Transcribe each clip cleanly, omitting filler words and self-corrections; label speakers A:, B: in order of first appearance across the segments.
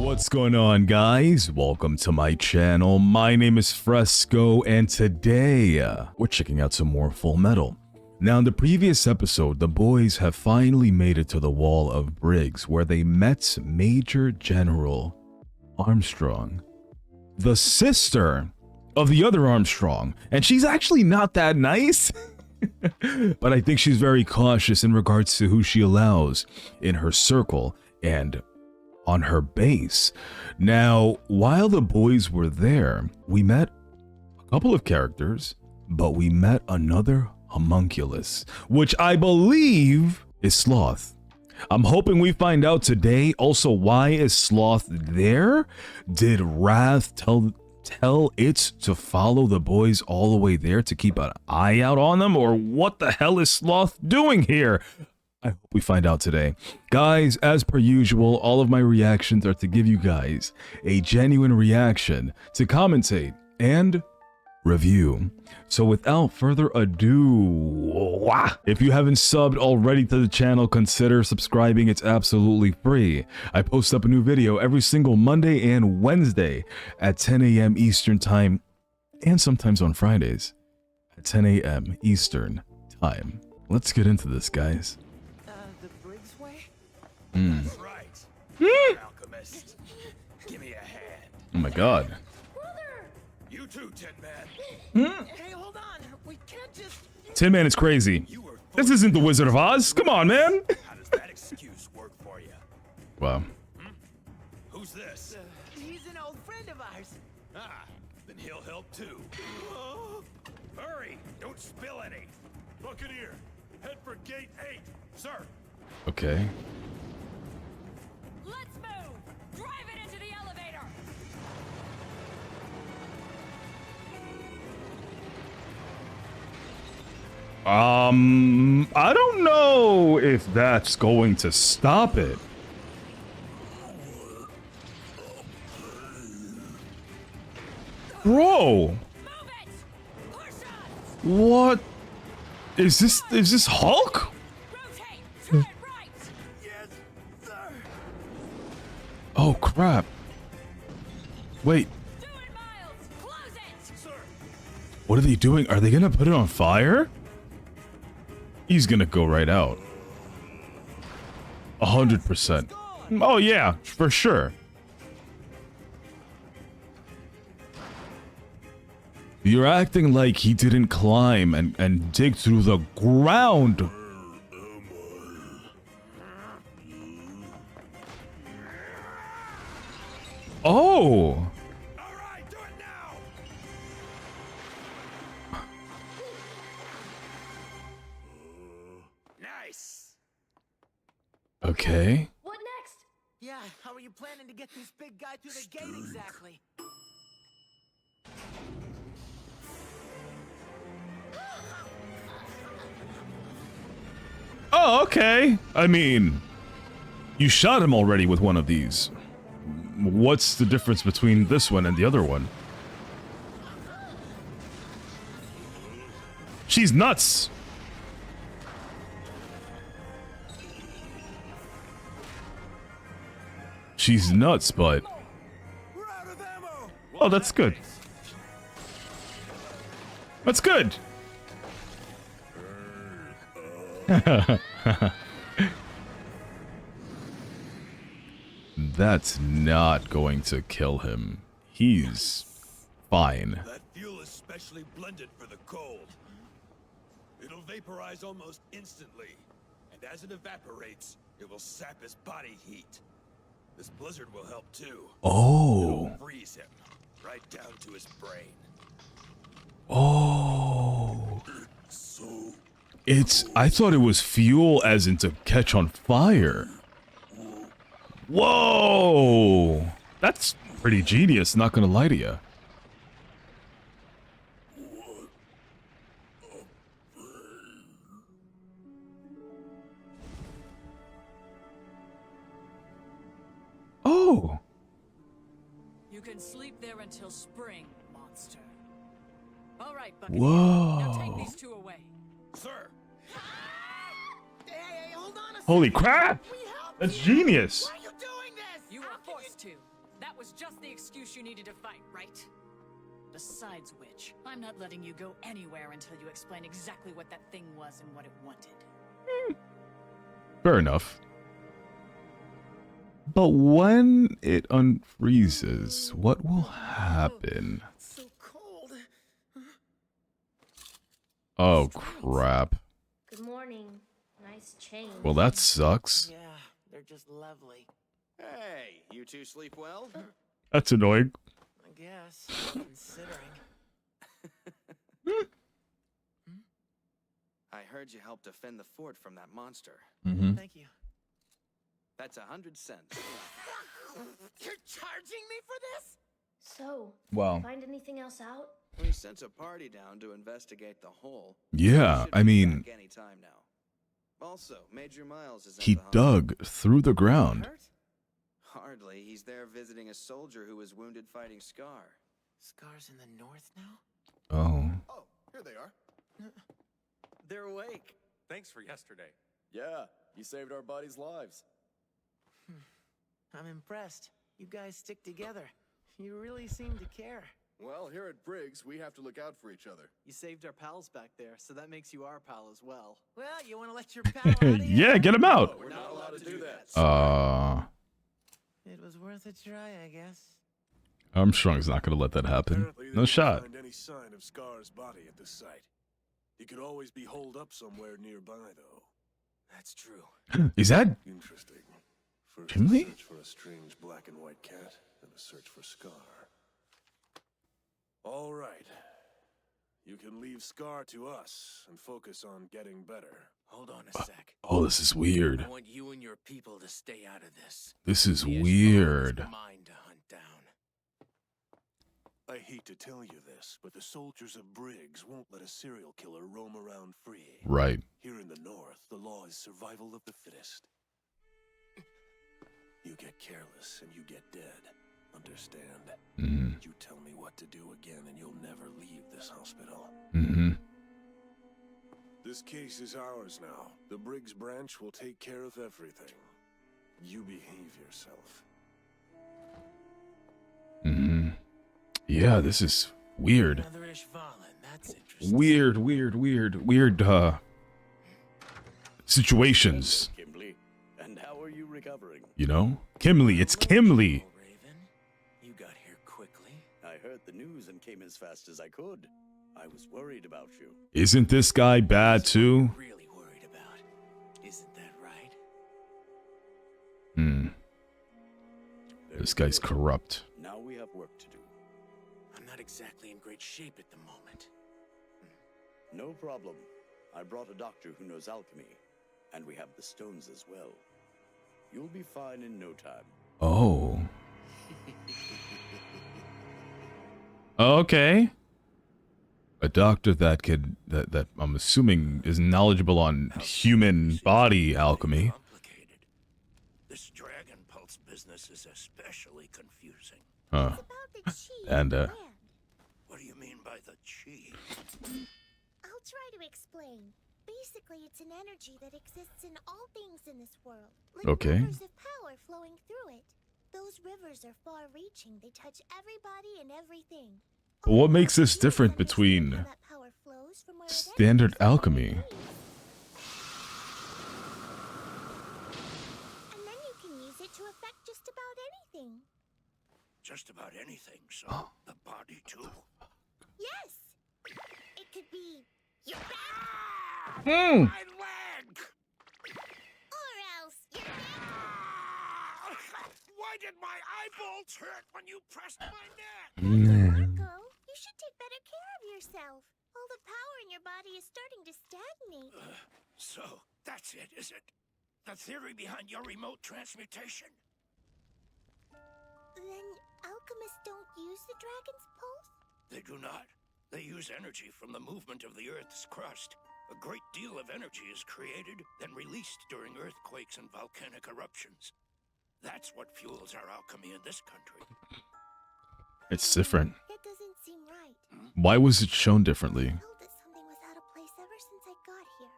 A: What's going on, guys? Welcome to my channel. My name is Fresco, and today we're checking out some more Fullmetal. Now, in the previous episode, the boys have finally made it to the Wall of Briggs, where they met Major General Armstrong, the sister of the other Armstrong, and she's actually not that nice. But I think she's very cautious in regards to who she allows in her circle and on her base. Now, while the boys were there, we met a couple of characters, but we met another homunculus, which I believe is Sloth. I'm hoping we find out today. Also, why is Sloth there? Did Wrath tell it to follow the boys all the way there to keep an eye out on them? Or what the hell is Sloth doing here? I hope we find out today. Guys, as per usual, all of my reactions are to give you guys a genuine reaction, to commentate and review. So without further ado, if you haven't subbed already to the channel, consider subscribing. It's absolutely free. I post up a new video every single Monday and Wednesday at 10 a.m. Eastern time, and sometimes on Fridays at 10 a.m. Eastern time. Let's get into this, guys.
B: The Briggs way?
C: That's right. Alchemist. Give me a hand.
A: Oh my god.
B: Brother!
C: You too, Tin Man.
B: Hey, hold on. We can't just...
A: Tin Man is crazy.
C: You were
A: This isn't the Wizard of Oz. Come on, man.
C: How does that excuse work for you?
A: Wow.
C: Who's this?
B: He's an old friend of ours.
C: Ah, then he'll help too. Hurry! Don't spill any. Buccaneer, head for gate 8, sir.
A: Okay.
D: Let's move! Drive it into the elevator!
A: I don't know if that's going to stop it. Bro,
D: Move it! Push us!
A: what is this? Is this Hulk?
D: Rotate! Turn right!
C: Yes, sir.
A: Oh crap. Wait,
D: Do it, Miles! Close it!
C: Sir.
A: what are they doing? Are they gonna put it on fire? He's gonna go right out. 100%. Oh yeah, for sure. You're acting like he didn't climb and dig through the ground. Oh.
C: All right, do it now. Nice.
A: Okay.
D: What next?
B: Yeah, how are you planning to get this big guy through the gate exactly?
A: Oh, okay. I mean, you shot him already with one of these. What's the difference between this one and the other one? She's nuts. She's nuts, but...
C: We're out of ammo.
A: Oh, that's good. That's good. That's not going to kill him. He's fine.
C: That fuel is specially blended for the cold. It'll vaporize almost instantly, and as it evaporates, it will sap his body heat. This blizzard will help too.
A: Oh.
C: It'll freeze him right down to his brain.
A: Oh.
C: So
A: I thought it was fuel as in to catch on fire. Whoa. That's pretty genius, not gonna lie to you. Oh.
D: You can sleep there until spring, monster. All right, Buccaneer. Now take
A: Whoa.
D: these two away.
C: sir,
B: Hey, hold on a second.
A: Holy crap.
B: We help
A: That's
B: you.
A: genius.
B: Why are you doing this?
D: You were forced to. excuse you needed to fight, right? Besides which, I'm not letting you go anywhere until you explain exactly what that thing was and what it wanted.
A: Fair enough. But when it unfreezes, what will happen?
B: So cold.
A: Oh, crap.
E: Good morning. Nice chain.
A: Well, that sucks.
B: Yeah, they're just lovely.
F: Hey, you two sleep well?
A: That's annoying.
B: I guess, considering.
F: I heard you helped defend the fort from that monster.
A: Mm-hmm.
B: Thank you.
F: That's 100 cents.
B: You're charging me for this?
E: So,
A: Wow.
E: find anything else out?
F: We sent a party down to investigate the hole.
A: Yeah,
F: Should
A: I
F: be
A: mean,
F: back any time now. Also, Major Miles is
A: he
F: at the hospital.
A: dug through the ground.
B: Hurt?
F: Hardly. He's there visiting a soldier who was wounded fighting Scar.
B: Scars in the north now?
A: Oh.
G: Oh, here they are.
B: They're awake.
G: Thanks for yesterday. Yeah, you saved our buddies' lives.
B: I'm impressed. You guys stick together. You really seem to care.
G: Well, here at Briggs, we have to look out for each other.
B: You saved our pals back there, so that makes you our pal as well. Well, you want to let your pal out of here?
A: Yeah, get him out.
G: We're not allowed to do that.
B: It was worth a try, I guess.
A: Armstrong's not gonna let that happen.
H: Apparently, they
A: No
H: didn't
A: shot.
H: find any sign of Scar's body at the site. He could always be holed up somewhere nearby, though.
B: That's true.
A: Is that
H: Interesting. First
A: Chimney?
H: a search for a strange black and white cat, and a search for Scar. All right. You can leave Scar to us and focus on getting better.
B: Hold on a sec.
A: Oh, this is weird.
B: I want you and your people to stay out of this.
A: This is
B: The Ishmael
A: weird.
B: is mine to hunt down.
H: I hate to tell you this, but the soldiers of Briggs won't let a serial killer roam around free.
A: Right.
H: Here in the north, the law is survival of the fittest. You get careless and you get dead. Understand?
A: Mm-hmm.
H: You tell me what to do again and you'll never leave this hospital.
A: Mm-hmm.
H: This case is ours now. The Briggs branch will take care of everything. You behave yourself.
A: Mm-hmm. Yeah, this is weird.
B: Another Ishvalan, that's interesting.
A: Weird, situations.
I: Kimberly, and how are you recovering?
A: You know? Kimley, it's Kimley.
B: Raven, you got here quickly.
I: I heard the news and came as fast as I could. I was worried about you.
A: Isn't this guy bad too?
B: Really worried about. Isn't that right?
A: Hmm. This guy's corrupt.
I: Now we have work to do.
B: I'm not exactly in great shape at the moment.
I: No problem. I brought a doctor who knows alchemy, and we have the stones as well. You'll be fine in no time.
A: Oh. Okay. A doctor that could that I'm assuming is knowledgeable on human body alchemy.
B: Complicated. This dragon pulse business is especially confusing.
A: Huh. And
B: What do you mean by the chi?
J: I'll try to explain. Basically, it's an energy that exists in all things in this world. Like
A: Okay.
J: rivers of power flowing through it. Those rivers are far-reaching. They touch everybody and everything.
A: But what makes this different between standard alchemy?
J: And then you can use it to affect just about anything.
B: Just about anything, so the body too.
J: Yes! It could be your back,
A: Hmm.
B: My leg!
J: or else your
B: Why did my eyeballs hurt when you pressed my neck?
J: Marco, you should take better care of yourself. All the power in your body is starting to stagnate.
B: So, that's it, is it? The theory behind your remote transmutation?
J: Then alchemists don't use the dragon's pulse?
B: They do not. They use energy from the movement of the Earth's crust. A great deal of energy is created, then released during earthquakes and volcanic eruptions. That's what fuels our alchemy in this country.
A: It's different.
J: That doesn't seem right.
A: Why was it shown differently?
J: I felt that something was out of place ever since I got here.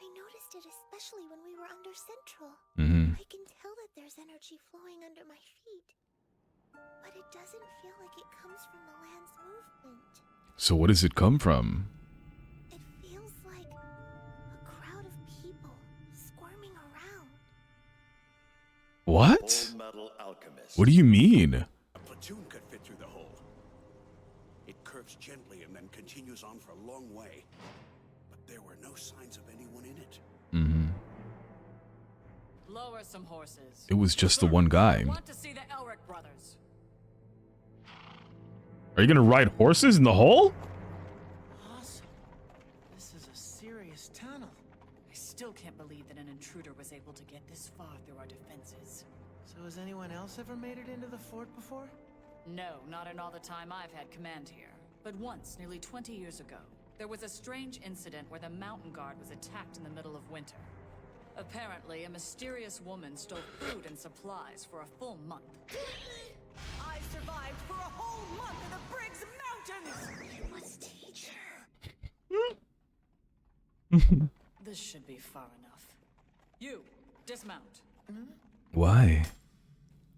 J: I noticed it especially when we were under Central.
A: Mm-hmm.
J: I can tell that there's energy flowing under my feet. but it doesn't feel like it comes from the land's movement.
A: So what does it come from?
J: It feels like a crowd of people squirming around.
A: What?
I: Fullmetal Alchemist.
A: What do you mean?
C: A platoon could fit through the hole. It curves gently and then continues on for a long way. But there were no signs of anyone in it.
A: Mm-hmm.
D: Lower some horses.
A: It was just the one guy.
D: I want to see the Elric brothers.
A: Are you gonna ride horses in the hole?
K: Awesome. This is a serious tunnel.
D: I still can't believe that an intruder was able to get this far through our defenses.
K: So has anyone else ever made it into the fort before?
D: No, not in all the time I've had command here. But once, nearly 20 years ago, there was a strange incident where the mountain guard was attacked in the middle of winter. Apparently, a mysterious woman stole food and supplies for a full month.
K: I survived for a whole month in the Briggs Mountains!
E: You must teach her.
D: This should be far enough. You, dismount.
A: Why?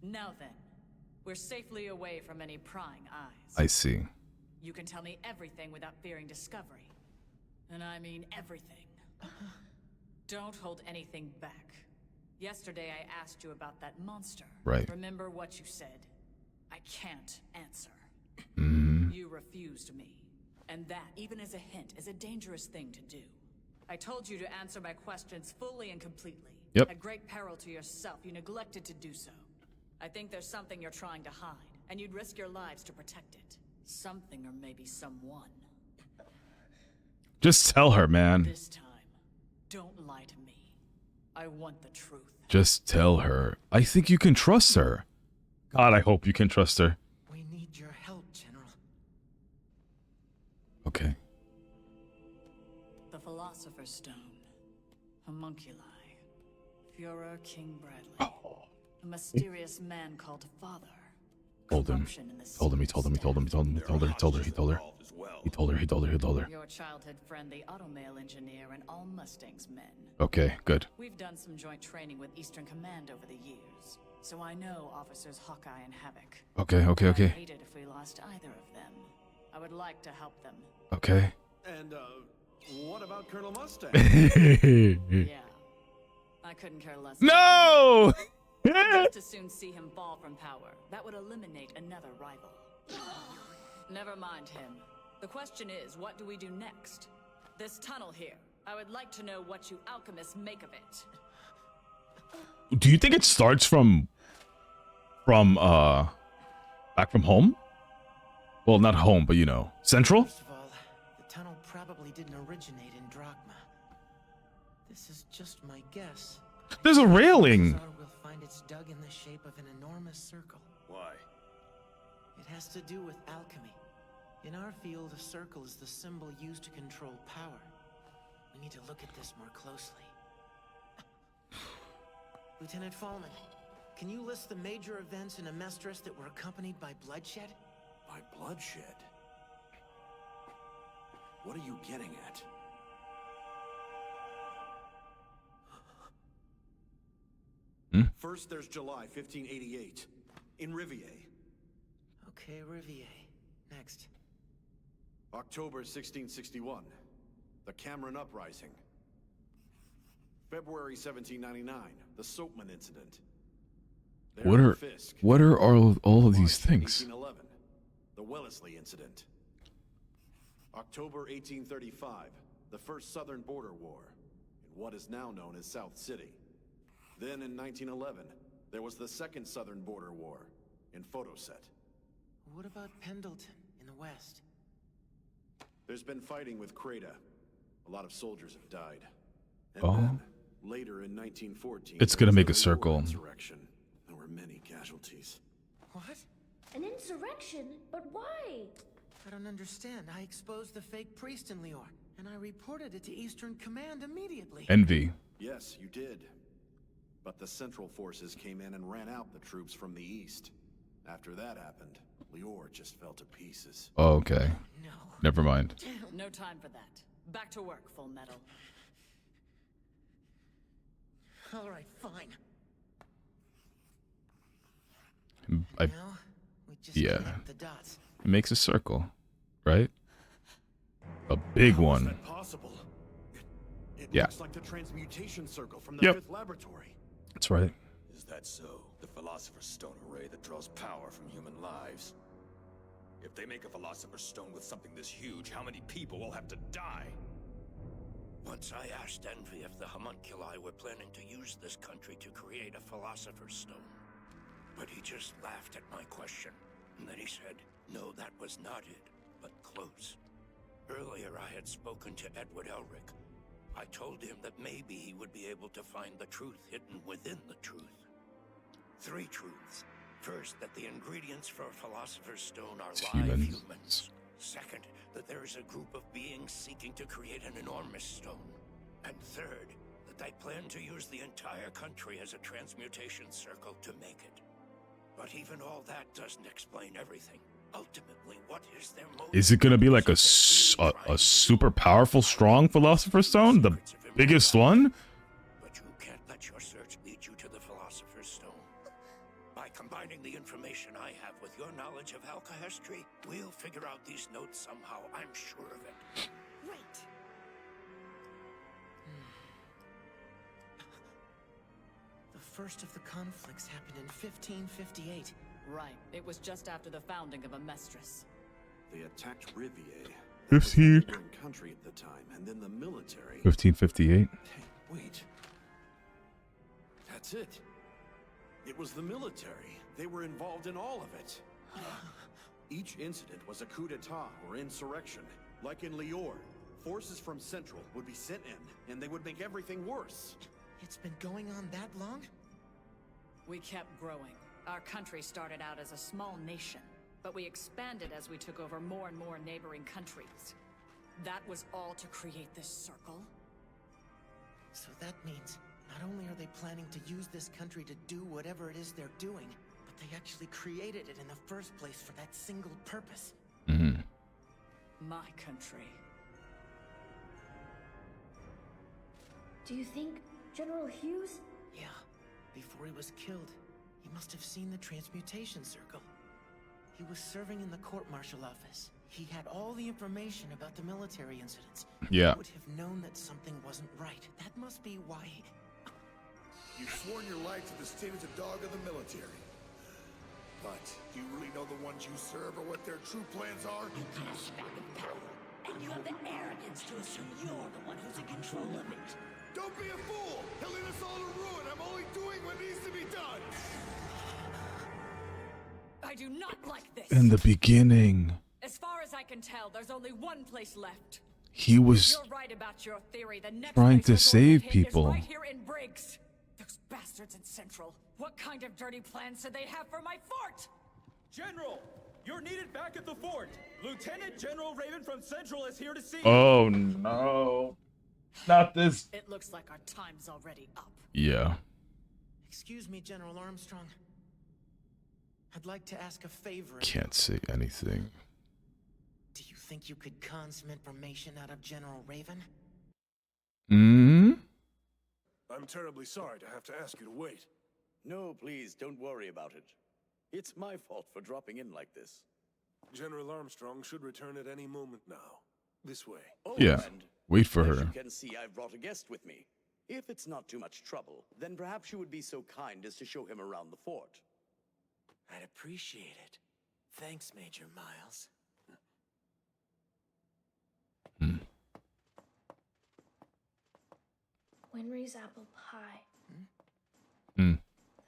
D: Now then, we're safely away from any prying eyes.
A: I see.
D: You can tell me everything without fearing discovery. And I mean everything. Don't hold anything back. Yesterday I asked you about that monster.
A: Right.
D: Remember what you said? I can't answer.
A: Mm-hmm.
D: You refused me. And that, even as a hint, is a dangerous thing to do. I told you to answer my questions fully and completely.
A: Yep.
D: At great peril to yourself, you neglected to do so. I think there's something you're trying to hide, and you'd risk your lives to protect it. Something or maybe someone.
A: Just tell her, man.
D: This time, don't lie to me. I want the truth.
A: Just tell her. I think you can trust her. God, I hope you can trust her.
K: We need your help, General.
A: Okay.
D: The Philosopher's Stone. Homunculi. Führer King Bradley.
A: Oh.
D: A mysterious man called Father.
A: Told him.
D: Corruption in the
A: Told him. He told him. He told him. He told him. He told her. He told her. He told her. He told her. He told her. He told her.
D: Your childhood friend, the automail engineer, and all Mustang's men.
A: Okay, good.
D: We've done some joint training with Eastern Command over the years, so I know Officers Hawkeye and Havoc.
A: Okay, okay,
D: I'd
A: okay.
D: hate it if we lost either of them. I would like to help them.
A: Okay.
C: And, what about Colonel Mustang?
D: Yeah. I couldn't care less.
A: No!
D: I'd just as soon see him fall from power. That would eliminate another rival. Never mind him. The question is, what do we do next? This tunnel here. I would like to know what you alchemists make of it.
A: Do you think it starts from back from home? Well, not home, but you know, Central?
K: First of all, the tunnel probably didn't originate in Drachma. This is just my guess.
A: There's a railing.
K: Czar will find it's dug in the shape of an enormous circle.
C: Why?
K: It has to do with alchemy. In our field, a circle is the symbol used to control power. We need to look at this more closely. Lieutenant Fallman, can you list the major events in Amestris that were accompanied by bloodshed?
C: By bloodshed? What are you getting at? First, there's July 1588 in Rivier.
K: Okay, Rivier. Next.
C: October 1661, the Cameron Uprising. February 1799, the Soapman Incident.
A: What are all of these things?
C: 1811, the Wellesley Incident. October 1835, the First Southern Border War, in what is now known as South City. Then in 1911, there was the Second Southern Border War, in Photoset.
K: What about Pendleton in the west?
C: There's been fighting with Kreda. A lot of soldiers have died. And
A: Oh.
C: then, later in 1914,
A: It's
C: there
A: gonna
C: was
A: make
C: the
A: a circle.
C: Insurrection. There were many casualties.
K: What?
E: An insurrection? But why?
K: I don't understand. I exposed the fake priest in Lior, and I reported it to Eastern Command immediately.
A: Envy.
C: Yes, you did. But the Central Forces came in and ran out the troops from the east. After that happened, Lior just fell to pieces.
A: Oh, okay.
K: No.
A: Never mind.
D: No time for that. Back to work, Fullmetal.
K: All right, fine.
A: I
K: Now,
A: Yeah.
K: connect the dots.
A: It makes a circle, right? A big
H: How is
A: one.
H: that possible? It
A: Yeah.
H: looks like the transmutation circle from the
A: Yep.
H: fifth laboratory.
A: That's right.
C: Is that so? The Philosopher's Stone array that draws power from human lives. If they make a Philosopher's Stone with something this huge, how many people will have to die?
B: Once I asked Envy if the homunculi were planning to use this country to create a Philosopher's Stone. But he just laughed at my question. And then he said, no, that was not it, but close. Earlier I had spoken to Edward Elric. I told him that maybe he would be able to find the truth hidden within the truth. 3 truths. First, that the ingredients for a Philosopher's Stone are live humans. Second, that there is a group of beings seeking to create an enormous stone. And third, that they plan to use the entire country as a transmutation circle to make it. But even all that doesn't explain everything. Ultimately, what is their motive?
A: Is it gonna be like a super powerful, strong Philosopher's Stone? The biggest one?
B: But you can't let your search lead you to the Philosopher's Stone. By combining the information I have with your knowledge of alchemy, we'll figure out these notes somehow, I'm sure of it.
J: Right.
K: The first of the conflicts happened in 1558.
D: Right. It was just after the founding of Amestris.
H: They attacked Rivier.
A: 15.
H: Country at the time, and then the military.
A: 1558.
H: Hey, wait. That's it. It was the military. They were involved in all of it. Each incident was a coup d'etat or insurrection. Like in Lior, forces from Central would be sent in, and they would make everything worse.
K: It's been going on that long?
D: We kept growing. Our country started out as a small nation, but we expanded as we took over more and more neighboring countries. That was all to create this circle?
K: So that means, not only are they planning to use this country to do whatever it is they're doing, but they actually created it in the first place for that single purpose.
A: Mm-hmm.
D: My country.
E: Do you think General Hughes?
K: Yeah. Before he was killed, he must have seen the transmutation circle. He was serving in the court-martial office. He had all the information about the military incidents.
A: Yeah.
K: He would have known that something wasn't right. That must be why he...
H: You've sworn your life to the state as a dog of the military. But do you really know the ones you serve or what their true plans are?
L: You got a scrap of power, and you have the arrogance to assume you're the one who's in control of it.
H: Don't be a fool! He'll lead us all to ruin! I'm only doing what needs to be done!
D: I do not like this.
A: In the beginning,
D: As far as I can tell, there's only one place left.
A: he was
D: You're right about your theory. The next
A: trying
D: place
A: to
D: we're going
A: save
D: hit
A: people.
D: Is right here in Briggs. Those bastards in Central. What kind of dirty plans do they have for my fort?
M: General, you're needed back at the fort. Lieutenant General Raven from Central is here to see you.
A: Oh no. Not this.
D: It looks like our time's already up.
A: Yeah.
K: Excuse me, General Armstrong. I'd like to ask a favor.
A: Can't say anything.
K: Do you think you could con some information out of General Raven?
A: Hmm?
H: I'm terribly sorry to have to ask you to wait.
I: No, please, don't worry about it. It's my fault for dropping in like this.
H: General Armstrong should return at any moment now. This way.
I: Oh,
A: Yeah.
I: and
A: Wait for
I: as
A: her.
I: you can see, I've brought a guest with me. If it's not too much trouble, then perhaps you would be so kind as to show him around the fort.
K: I'd appreciate it. Thanks, Major Miles.
E: Winry's apple pie.
A: Hmm.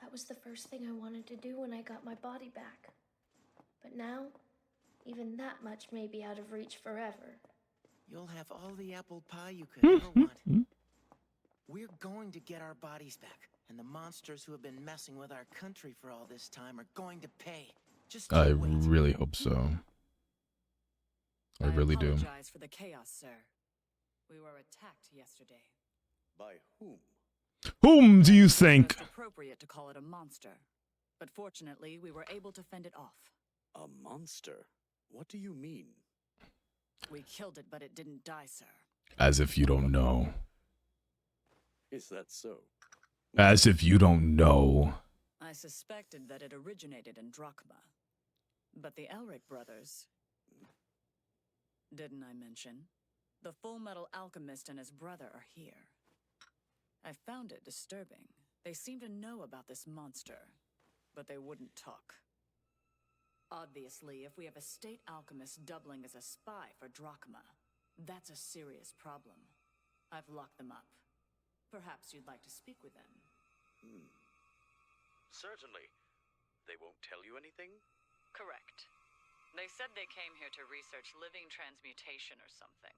E: That was the first thing I wanted to do when I got my body back. But now, even that much may be out of reach forever.
K: You'll have all the apple pie you could ever want. We're going to get our bodies back, and the monsters who have been messing with our country for all this time are going to pay. Just
A: I
K: wait.
A: really hope so. I really do.
D: apologize for the chaos, sir. We were attacked yesterday.
I: By whom?
A: Whom do you think?
D: Most appropriate to call it a monster, but fortunately, we were able to fend it off.
I: A monster? What do you mean?
D: We killed it, but it didn't die, sir.
A: As if you don't know.
I: Is that so?
A: As if you don't know.
D: I suspected that it originated in Drachma. But the Elric brothers... Didn't I mention? The Fullmetal Alchemist and his brother are here. I found it disturbing. They seem to know about this monster, but they wouldn't talk. Obviously, if we have a state alchemist doubling as a spy for Drachma, that's a serious problem. I've locked them up. Perhaps you'd like to speak with them.
I: Certainly. They won't tell you anything?
D: Correct. They said they came here to research living transmutation or something.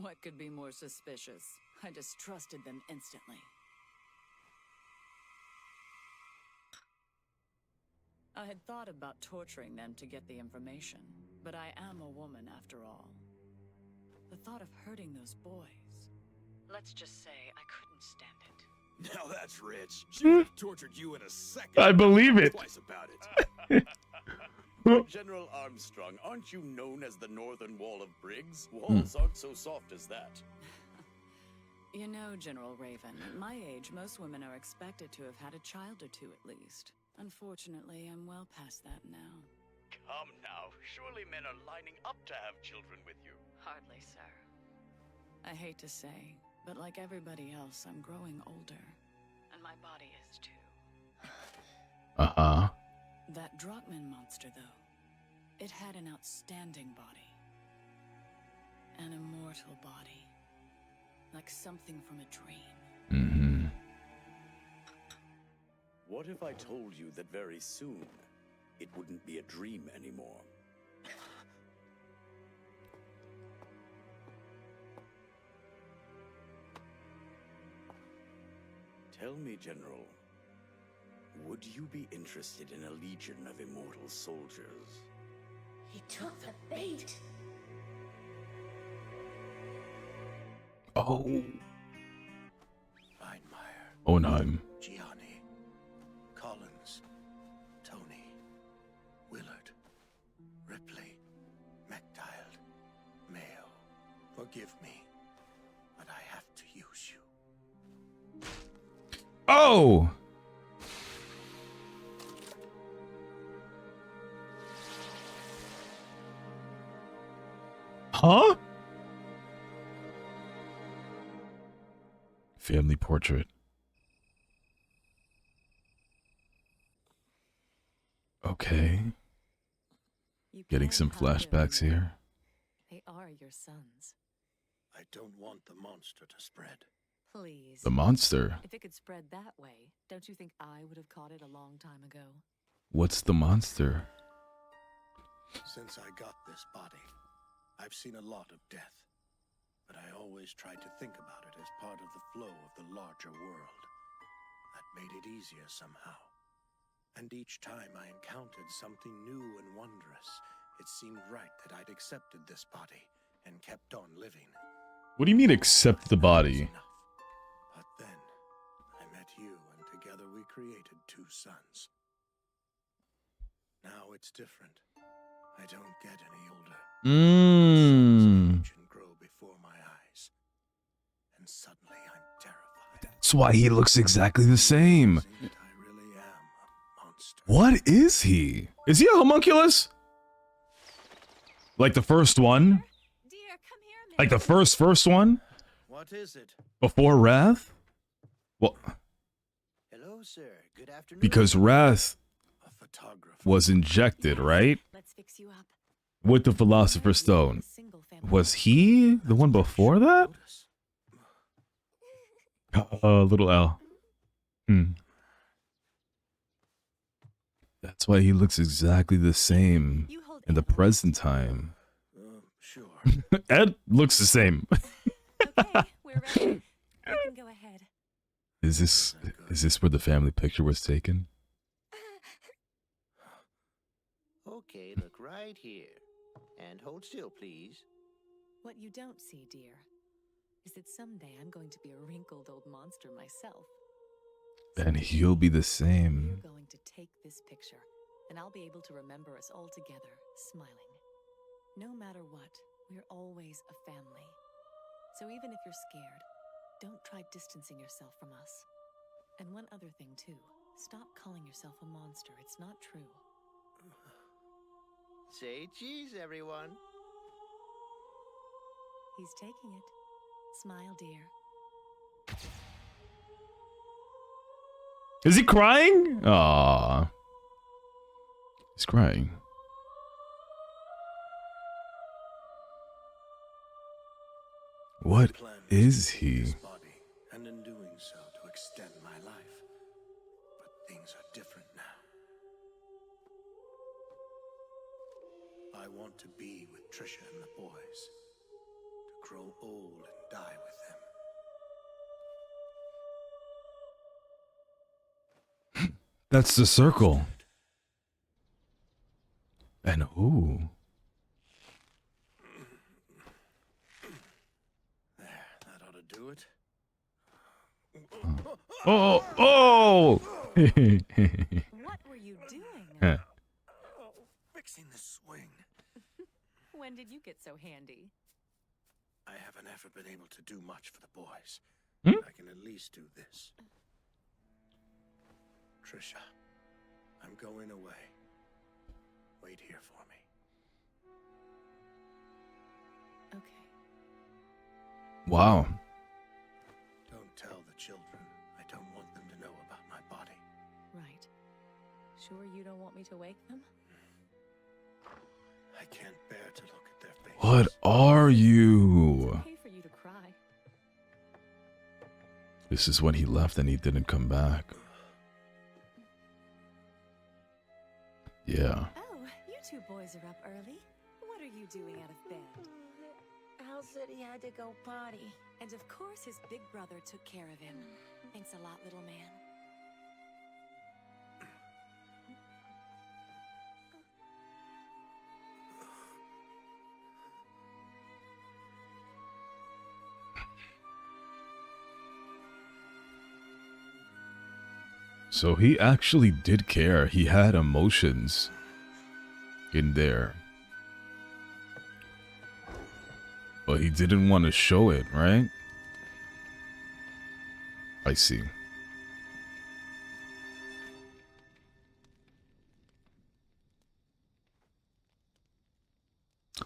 D: What could be more suspicious? I distrusted them instantly. I had thought about torturing them to get the information, but I am a woman after all. The thought of hurting those boys... Let's just say I couldn't stand it.
C: Now that's rich. She would have tortured you in a second.
A: I believe it.
C: Twice about it.
I: General Armstrong, aren't you known as the Northern Wall of Briggs? Walls aren't so soft as that.
D: You know, General Raven, at my age, most women are expected to have had a child or two at least. Unfortunately, I'm well past that now.
I: Come now, surely men are lining up to have children with you.
D: Hardly, sir. I hate to say, but like everybody else, I'm growing older. And my body is too.
A: Uh-huh.
D: That Drachman monster, though, it had an outstanding body. An immortal body. Like something from a dream.
A: Mm-hmm.
I: What if I told you that very soon, it wouldn't be a dream anymore? Tell me, General, would you be interested in a legion of immortal soldiers?
J: He took the bait.
A: Oh.
H: Einmeyer,
A: Onheim.
H: Gianni, Collins, Tony, Willard, Ripley, MacDild, Mayo. Forgive me, but I have to use you.
A: Oh! Huh? Family portrait. Okay. Getting some flashbacks here.
N: They are your sons.
H: I don't want the monster to spread.
N: Please.
A: The monster?
N: If it could spread that way, don't you think I would have caught it a long time ago?
A: What's the monster?
H: Since I got this body, I've seen a lot of death. But I always tried to think about it as part of the flow of the larger world. That made it easier somehow. And each time I encountered something new and wondrous, it seemed right that I'd accepted this body and kept on living.
A: What do you mean accept the body?
H: But then, I met you, and together we created 2 sons. Now it's different. I don't get any older. And grow before my eyes. And suddenly I'm terrified.
A: That's why he looks exactly the same. What is he? Is he a homunculus? Like the first one? Like the first one?
K: What is it?
A: Before Wrath? Well,
K: Hello, sir. Good afternoon.
A: because Wrath was injected, right?
N: Let's fix you up.
A: With the Philosopher's Stone. Was he the one before that? Little L. That's why he looks exactly the same in the present time.
H: Sure.
A: Ed looks the same.
N: Okay, we're ready. You can go ahead.
A: Is this where the family picture was taken?
K: Okay, look right here. And hold still, please.
N: What you don't see, dear, is that someday I'm going to be a wrinkled old monster myself.
A: And he'll be the same.
N: You're going to take this picture, and I'll be able to remember us all together, smiling. No matter what, we're always a family. So even if you're scared, don't try distancing yourself from us. And one other thing, too. Stop calling yourself a monster. It's not true.
K: Say cheese, everyone.
N: He's taking it. Smile, dear.
A: Is he crying? Ah, he's crying. What is he?
H: Body, and in doing so, to extend my life. But things are different now. I want to be with Trisha and the boys. To grow old and die with them.
A: That's the circle. And ooh.
H: There, that ought to do it.
A: Oh, oh!
N: What were you doing?
H: Fixing the swing.
N: When did you get so handy?
H: I haven't ever been able to do much for the boys.
A: Hmm?
H: I can at least do this. Trisha, I'm going away. Wait here for me.
N: Okay.
A: Wow.
H: Don't tell the children. I don't want them to know about my body.
N: Right. Sure you don't want me to wake them?
H: I can't bear to look at their faces.
A: What are you?
N: Okay for you to cry.
A: This is when he left and he didn't come back. Yeah.
N: Oh, you two boys are up early. What are you doing out of bed?
L: Al said he had to go potty.
N: And of course his big brother took care of him. Thanks a lot, little man.
A: So he actually did care. He had emotions in there. But he didn't want to show it, right? I see.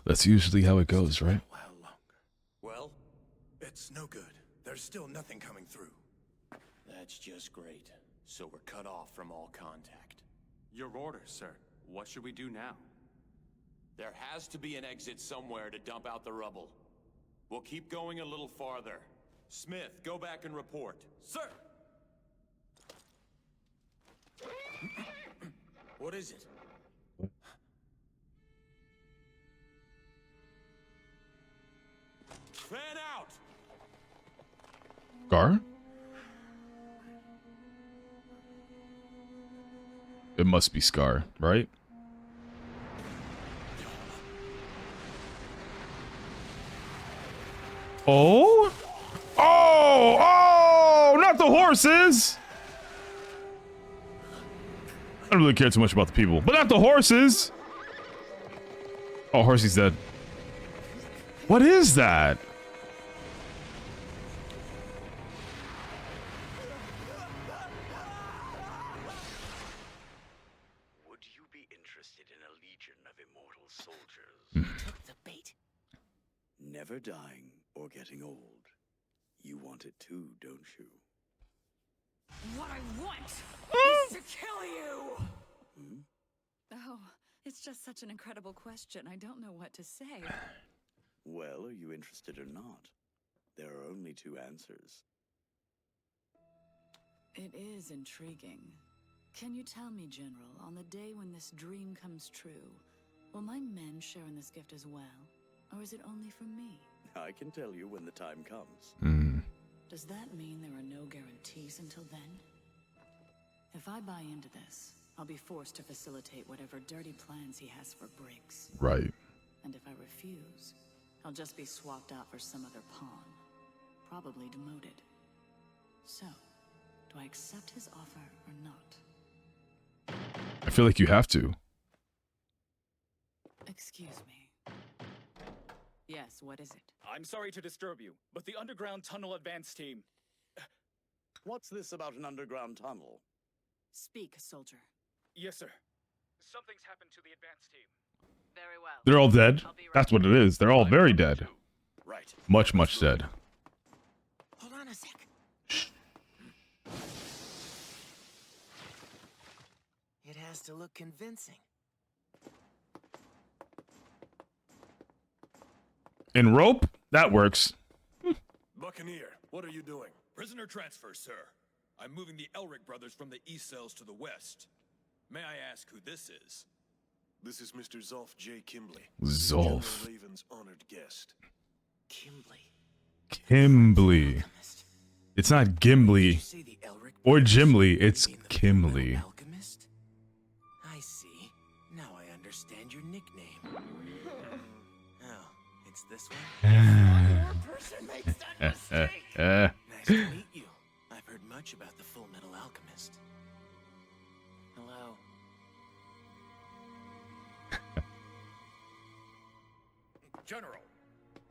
A: That's usually how it goes, right?
C: Well, it's no good. There's still nothing coming through.
G: That's just great. So we're cut off from all contact.
M: Your orders, sir. What should we do now?
G: There has to be an exit somewhere to dump out the rubble. We'll keep going a little farther. Smith, go back and report.
M: Sir!
C: What is it?
G: Fan out!
A: Gar? It must be Scar, right? Oh? Oh! Oh! Not the horses! I don't really care too much about the people, but not the horses! Oh, Horsey's dead. What is that?
I: Would you be interested in a legion of immortal soldiers?
K: Took the bait.
I: Never dying or getting old. You want it too, don't you?
D: What I want is to kill you!
I: Hmm?
D: Oh, it's just such an incredible question. I don't know what to say.
I: Well, are you interested or not? There are only two answers.
D: It is intriguing. Can you tell me, General, on the day when this dream comes true, will my men share in this gift as well? Or is it only for me?
I: I can tell you when the time comes.
D: Does that mean there are no guarantees until then? If I buy into this, I'll be forced to facilitate whatever dirty plans he has for Briggs.
A: Right.
D: And if I refuse, I'll just be swapped out for some other pawn. Probably demoted. So, do I accept his offer or not?
A: I feel like you have to.
D: Excuse me. Yes, what is it?
M: I'm sorry to disturb you, but the underground tunnel advance team...
I: What's this about an underground tunnel?
D: Speak, soldier.
M: Yes, sir. Something's happened to the advance team.
D: Very well.
A: They're all dead. That's what it is. They're all very dead.
H: Right.
A: Much dead.
K: Hold on a sec. It has to look convincing.
A: In rope? That works.
C: Buccaneer, what are you doing? Prisoner transfer, sir. I'm moving the Elric brothers from the east cells to the west. May I ask who this is? This is Mr. Zolf J. Kimbley.
A: Zolf.
C: General Raven's honored guest.
A: Kimbley. It's not Gimli or Gimli, it's Kimbley.
K: Alchemist? I see. Now I understand your nickname. Oh, it's this one? One more person makes that mistake. Nice to meet you. I've heard much about the Fullmetal Alchemist. Hello.
O: General,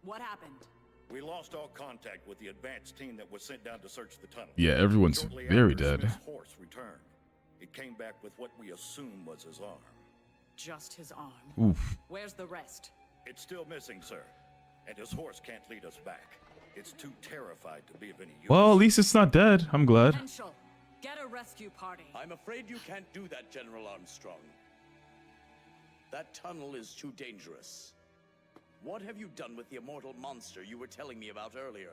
D: What happened?
O: we lost all contact with the advance team that was sent down to search the tunnel.
A: Yeah, everyone's
O: Shortly
A: very
O: after,
A: dead.
O: Smith's horse returned. It came back with what we assume was his arm.
D: Just his arm.
A: Oof.
D: Where's the rest?
O: It's still missing, sir. And his horse can't lead us back. It's too terrified to be of any use.
A: Well, at least it's not dead. I'm glad.
D: Henschel, get a rescue party.
I: I'm afraid you can't do that, General Armstrong. That tunnel is too dangerous. What have you done with the immortal monster you were telling me about earlier?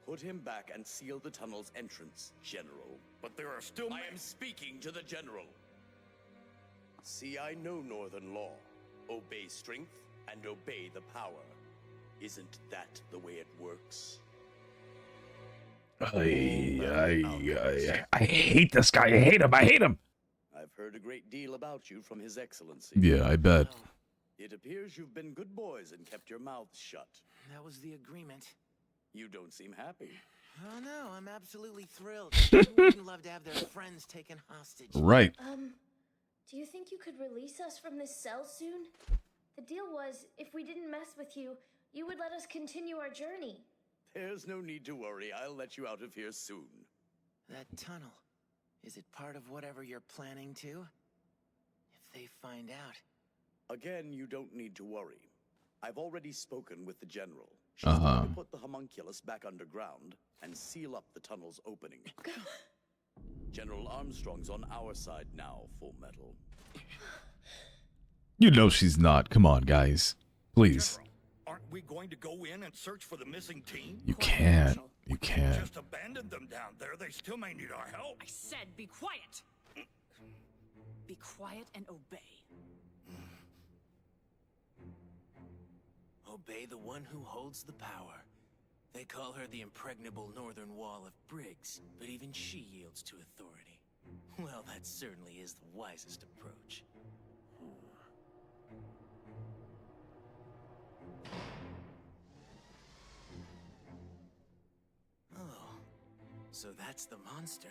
I: Put him back and seal the tunnel's entrance, General.
O: But there are still...
I: I am speaking to the General. See, I know Northern law. Obey strength and obey the power. Isn't that the way it works?
A: I hate this guy. I hate him.
I: I've heard a great deal about you from His Excellency.
A: Yeah, I bet.
I: It appears you've been good boys and kept your mouths shut.
K: That was the agreement.
I: You don't seem happy.
K: Oh no, I'm absolutely thrilled. Who wouldn't love to have their friends taken hostage?
A: Right.
E: Do you think you could release us from this cell soon? The deal was, if we didn't mess with you, you would let us continue our journey.
I: There's no need to worry. I'll let you out of here soon.
K: That tunnel. Is it part of whatever you're planning to? If they find out.
I: Again, you don't need to worry. I've already spoken with the General. She's going to put the homunculus back underground and seal up the tunnel's opening. General Armstrong's on our side now, Fullmetal.
A: You know she's not. Come on, guys. Please.
O: General, aren't we going to go in and search for the missing team?
A: You can't. You can't.
O: Just abandon them down there. They still may need our help.
D: I said be quiet. Be quiet and obey.
K: Obey the one who holds the power. They call her the impregnable northern wall of Briggs, but even she yields to authority. Well, that certainly is the wisest approach. Oh, so that's the monster.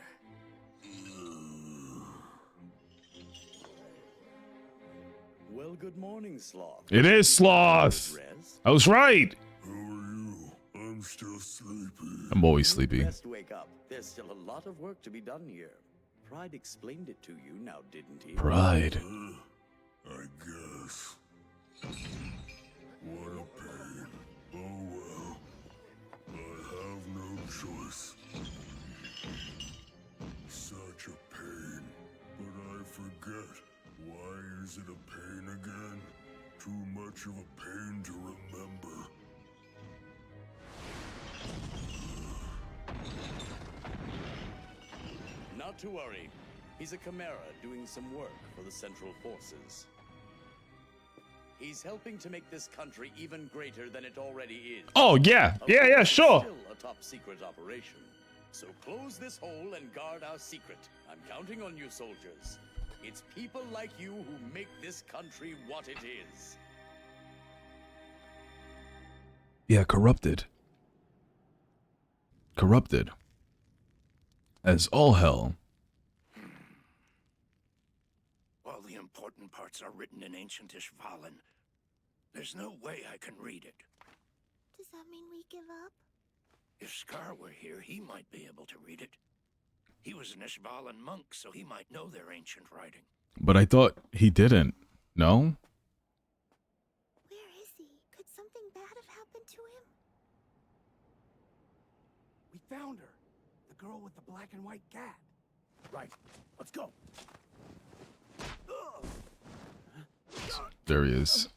I: Well, good morning, Sloth.
A: It is Sloth. I was right.
C: Who are you? I'm still sleepy.
A: I'm always sleepy.
I: Best wake up. There's still a lot of work to be done here. Pride explained it to you now, didn't he?
A: Pride.
C: I guess. What a pain. Oh well. I have no choice. Such a pain. But I forget. Why is it a pain again? Too much of a pain to remember.
I: Not to worry. He's a chimera doing some work for the Central Forces. He's helping to make this country even greater than it already is.
A: Oh, yeah. Yeah, sure.
I: Still a top secret operation. So close this hole and guard our secret. I'm counting on you, soldiers. It's people like you who make this country what it is.
A: Yeah, corrupted. Corrupted. As all hell.
B: All the important parts are written in ancient Ishvalan. There's no way I can read it.
J: Does that mean we give up?
B: If Scar were here, he might be able to read it. He was an Ishvalan monk, so he might know their ancient writing.
A: But I thought he didn't. No?
J: Where is he? Could something bad have happened to him?
P: We found her. The girl with the black and white cat. Right. Let's go.
A: There he is.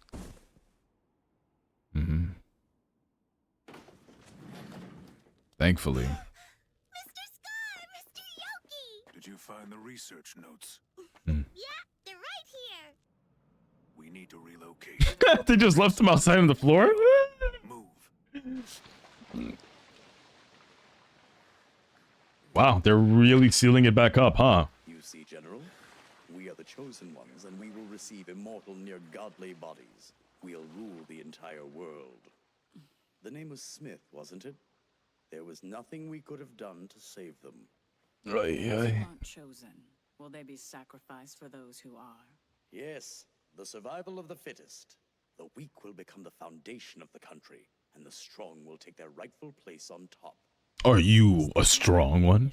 A: Thankfully.
J: Mr. Scar! Mr. Yoki!
C: Did you find the research notes?
J: Yeah, they're right here.
C: We need to relocate.
A: They just left him outside on the floor? Wow, they're really sealing it back up, huh?
I: You see, General, we are the chosen ones, and we will receive immortal, near-godly bodies. We'll rule the entire world. The name was Smith, wasn't it? There was nothing we could have done to save them.
D: Those who aren't chosen, will they be sacrificed for those who are?
I: Yes, the survival of the fittest. The weak will become the foundation of the country, and the strong will take their rightful place on top.
A: Are you a strong one?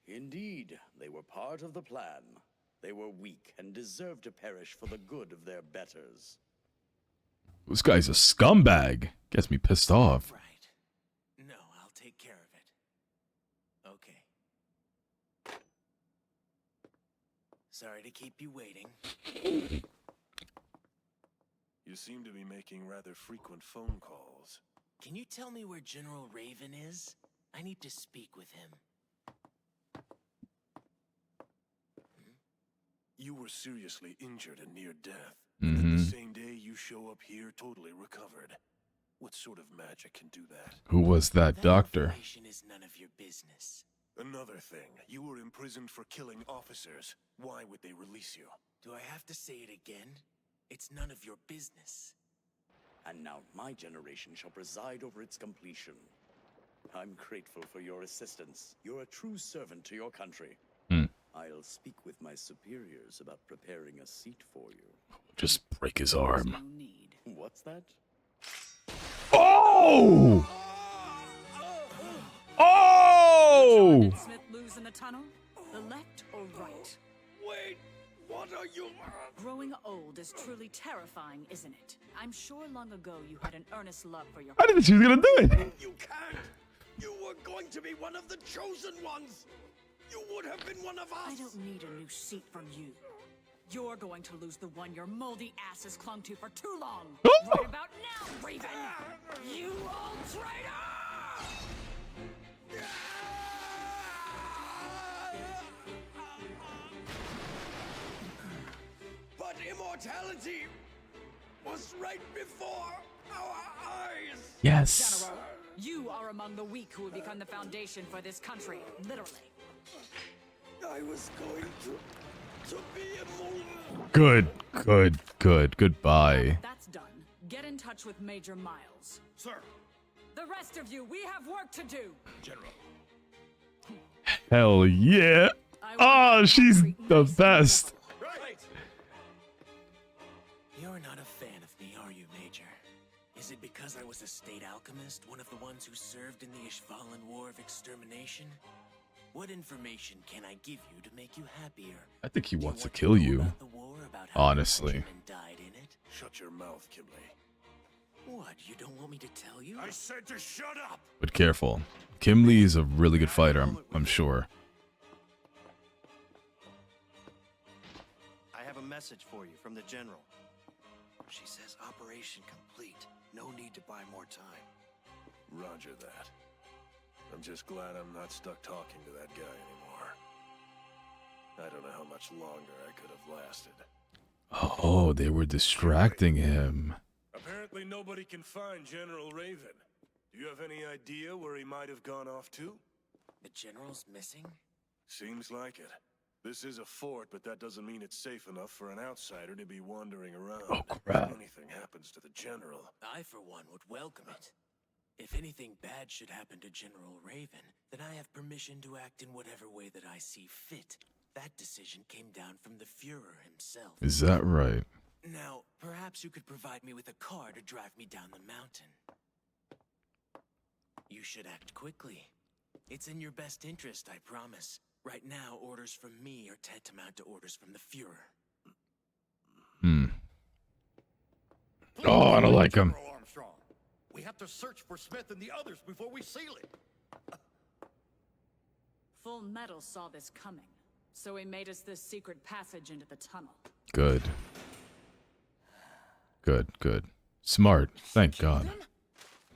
I: Indeed, they were part of the plan. They were weak and deserved to perish for the good of their betters.
A: This guy's a scumbag. Gets me pissed off.
K: Right. No, I'll take care of it. Okay. Sorry to keep you waiting.
C: You seem to be making rather frequent phone calls.
K: Can you tell me where General Raven is? I need to speak with him.
C: You were seriously injured and near death. And the same day you show up here totally recovered. What sort of magic can do that?
A: Who was that doctor?
K: Information is none of your business.
C: Another thing, you were imprisoned for killing officers. Why would they release you?
K: Do I have to say it again? It's none of your business.
I: And now my generation shall preside over its completion. I'm grateful for your assistance. You're a true servant to your country. I'll speak with my superiors about preparing a seat for you.
A: Just break his arm.
I: What's that?
A: Oh! Oh!
D: Did Smith lose in the tunnel? The left or right?
P: Wait, what are you...
D: Growing old is truly terrifying, isn't it? I'm sure long ago you had an earnest love for your...
A: I didn't think she was gonna do it.
P: You can't! You were going to be one of the chosen ones! You would have been one of us!
D: I don't need a new seat from you. You're going to lose the one your moldy ass has clung to for too long. Right about now, Raven! You old traitor!
P: But immortality was right before our eyes!
A: Yes.
D: General, you are among the weak who will become the foundation for this country, literally.
P: I was going to be immortal.
A: Good. Goodbye.
D: That's done. Get in touch with Major Miles.
C: Sir.
D: The rest of you, we have work to do.
C: General.
A: Hell yeah. Oh, she's the best.
K: Right. You're not a fan of me, are you, Major? Is it because I was a state alchemist, one of the ones who served in the Ishvalan War of Extermination? What information can I give you to make you happier?
A: I think he wants to kill you. Honestly.
K: Died in it?
C: Shut your mouth, Kimley.
K: What, you don't want me to tell you?
C: I said to shut up!
A: But careful. Kim Lee is a really good fighter, I'm sure.
Q: I have a message for you from the General. She says operation complete. No need to buy more time.
C: Roger that. I'm just glad I'm not stuck talking to that guy anymore. I don't know how much longer I could have lasted.
A: Oh, they were distracting him.
C: Apparently nobody can find General Raven. Do you have any idea where he might have gone off to?
K: The General's missing?
C: Seems like it. This is a fort, but that doesn't mean it's safe enough for an outsider to be wandering around.
A: Oh, crap.
C: If anything happens to the General.
K: I, for one, would welcome it. If anything bad should happen to General Raven, then I have permission to act in whatever way that I see fit. That decision came down from the Führer himself.
A: Is that right?
K: Now, perhaps you could provide me with a car to drive me down the mountain. You should act quickly. It's in your best interest, I promise. Right now, orders from me are tantamount to orders from the Führer.
A: Oh, I don't like him.
O: General Armstrong. We have to search for Smith and the others before we seal it.
D: Fullmetal saw this coming, so he made us this secret passage into the tunnel.
A: Good. Good, good. Smart. Thank God.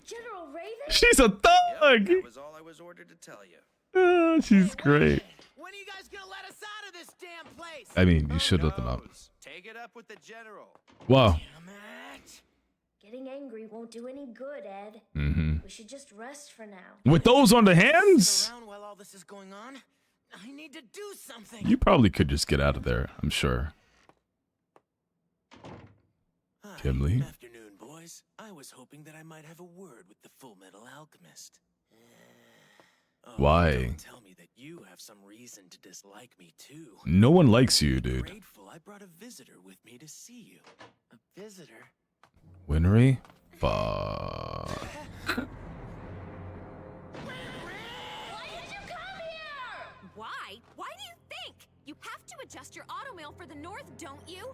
E: General Raven?
A: She's a thug!
F: That was all I was ordered to tell you.
A: She's great.
K: When are you guys gonna let us out of this damn place?
A: I mean, you should let them out.
F: Take it up with the general.
A: Wow.
E: Getting angry won't do any good, Ed. We should just rest for now.
A: With those on the hands?
K: Around while all this is going on, I need to do something.
A: You probably could just get out of there, I'm sure. Gimli?
K: Good afternoon, boys. I was hoping that I might have a word with the Fullmetal Alchemist.
A: Why?
K: Don't tell me that you have some reason to dislike me too.
A: No one likes you, dude.
K: Grateful I brought a visitor with me to see you. A visitor?
A: Winry? Fuck.
J: Why? Why do you think? You have to adjust your automail for the north, don't you?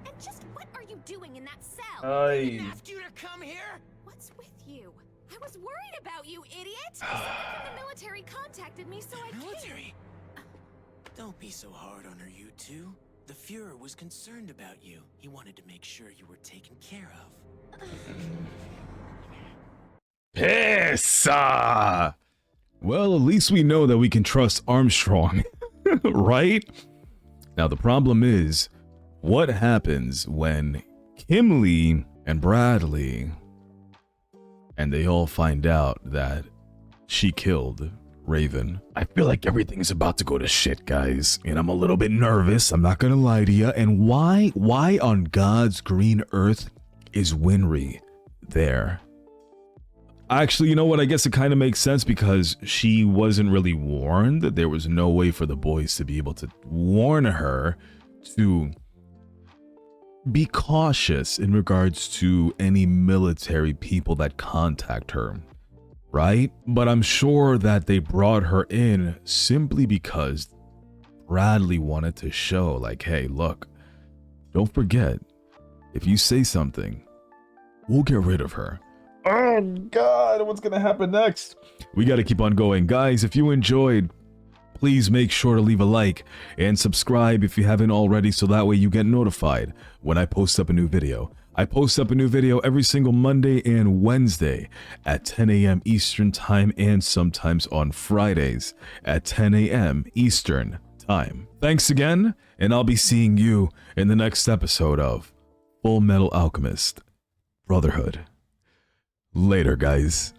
J: And just what are you doing in that cell?
A: I
K: didn't ask you to come here.
J: What's with you? I was worried about you, idiot. Someone from the military contacted me, so I
K: Military? Don't be so hard on her, you two. The Fuhrer was concerned about you. He wanted to make sure you were taken care of.
A: Piss! Well, at least we know that we can trust Armstrong, right? Now, the problem is, what happens when Kimley and Bradley and they all find out that she killed Raven? I feel like everything's about to go to shit, guys, and I'm a little bit nervous, I'm not gonna lie to you. And why on God's green earth is Winry there? Actually, you know what? I guess it kind of makes sense because she wasn't really warned. There was no way for the boys to be able to warn her to be cautious in regards to any military people that contact her, right? But I'm sure that they brought her in simply because Bradley wanted to show, like, hey, look, don't forget, if you say something, we'll get rid of her. Oh God, what's gonna happen next? We gotta keep on going. Guys, if you enjoyed, please make sure to leave a like and subscribe if you haven't already, so that way you get notified when I post up a new video. I post up a new video every single Monday and Wednesday at 10 a.m. Eastern time, and sometimes on Fridays at 10 a.m. Eastern time. Thanks again, and I'll be seeing you in the next episode of Fullmetal Alchemist Brotherhood. Later, guys.